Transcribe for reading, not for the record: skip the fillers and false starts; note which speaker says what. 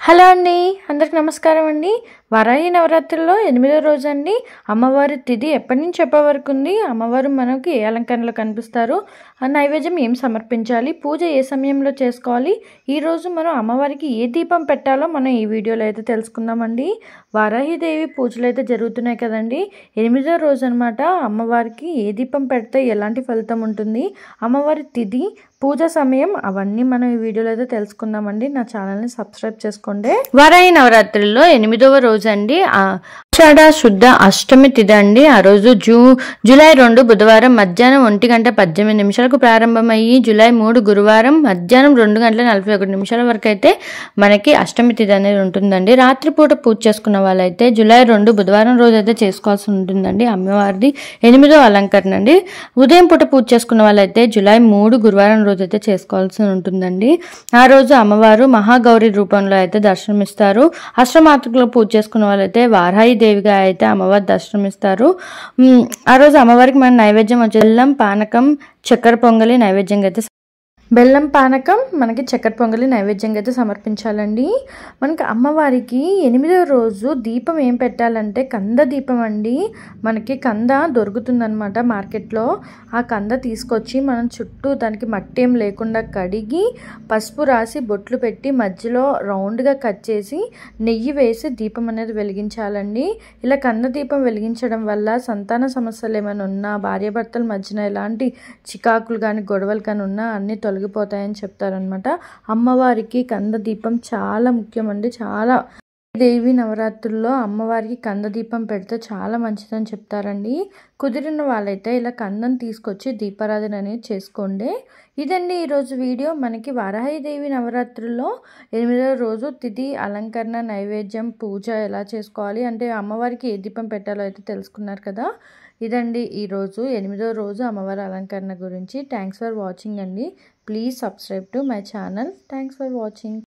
Speaker 1: Hello అండి, అందరికి నమస్కారం అండి. వారాహి నవరాత్రుల్లో 8వ రోజు అండి. అమ్మవారి తిథి ఎప్పటి నుంచి ఎప్పటి వరకు ఉంది, అమ్మవారు మనకి ఏ అలంకరణలో కనిపిస్తారు, ఆ నైవేద్యం ఏం సమర్పించాలి, పూజ ఏ సమయంలో చేసుకోవాలి, ఈరోజు మనం అమ్మవారికి ఏ దీపం పెట్టాలో మనం ఈ వీడియోలో అయితే తెలుసుకుందామండి. వారాహిదేవి పూజలు అయితే జరుగుతున్నాయి కదండి. 8వ రోజు అనమాట. అమ్మవారికి ఏ దీపం పెడితే ఎలాంటి ఫలితం ఉంటుంది, అమ్మవారి తిథి, పూజ సమయం, అవన్నీ మనం ఈ వీడియోలో అయితే తెలుసుకుందామండి. నా ఛానల్ని సబ్స్క్రైబ్ చేసుకోండి. వారాహి నవరాత్రుల్లో 8వ రోజు అండి. ఆషాఢ శుద్ధ అష్టమి తిథి అండి. ఆ రోజు జూలై 2 బుధవారం మధ్యాహ్నం 1:18 ప్రారంభమయ్యి జూలై 3 గురువారం మధ్యాహ్నం 2:41 వరకు అయితే మనకి అష్టమి తిథి అనేది ఉంటుందండి. రాత్రిపూట పూజ చేసుకున్న వాళ్ళైతే జూలై 2 బుధవారం రోజు అయితే చేసుకోవాల్సి ఉంటుందండి. అమ్మవారిది 8వ అలంకరణ అండి. ఉదయం పూట పూజ చేసుకున్న వాళ్ళైతే జూలై 3 గురువారం రోజు అయితే చేసుకోవాల్సి ఉంటుందండి. ఆ రోజు అమ్మవారు మహాగౌరి రూపంలో అయితే దర్శనమిస్తారు. అష్టమాతృకలో పూజ చేసుకున్న వాళ్ళైతే వారాహి దేవిగా అయితే అమ్మవారు దర్శనమిస్తారు. ఆ రోజు అమ్మవారికి మన నైవేద్యం వచ్చే బెల్లం పానకం చక్కెర పొంగలి నైవేద్యంగా అయితే బెల్లం పానకం మనకి చక్కెర పొంగలి నైవేద్యంగా అయితే సమర్పించాలండి. మనకి అమ్మవారికి 8వ రోజు దీపం ఏం పెట్టాలంటే కంద దీపం అండి. మనకి కంద దొరుకుతుందనమాట మార్కెట్లో. ఆ కంద తీసుకొచ్చి మనం చుట్టూ దానికి మట్టి ఏం లేకుండా కడిగి పసుపు రాసి బొట్లు పెట్టి మధ్యలో రౌండ్గా కట్ చేసి నెయ్యి వేసి దీపం అనేది వెలిగించాలండి. ఇలా కంద దీపం వెలిగించడం వల్ల సంతాన సమస్యలు ఏమైనా ఉన్నా, భార్యాభర్తల మధ్యన ఎలాంటి చికాకులు కానీ గొడవలు కానీ ఉన్నా అన్నీ తొలగిపోతాయని చెప్తారనమాట. అమ్మవారికి కంద దీపం చాలా ముఖ్యమండి. చాలా దేవి నవరాత్రుల్లో అమ్మవారికి కంద దీపం పెడితే చాలా మంచిదని చెప్తారండి. కుదిరిన వాళ్ళైతే ఇలా కందం తీసుకొచ్చి దీపారాధన అనేది చేసుకోండి. ఇదండి ఈరోజు వీడియో. మనకి వారాహిదేవి నవరాత్రుల్లో 8వ రోజు తిథి, అలంకరణ, నైవేద్యం, పూజ ఎలా చేసుకోవాలి అంటే అమ్మవారికి ఏ దీపం పెట్టాలో అయితే తెలుసుకున్నారు కదా. ఇదండి ఈరోజు 8వ రోజు అమ్మవారి అలంకరణ గురించి. థ్యాంక్స్ ఫర్ వాచింగ్ అండి. Please subscribe to my channel. Thanks for watching.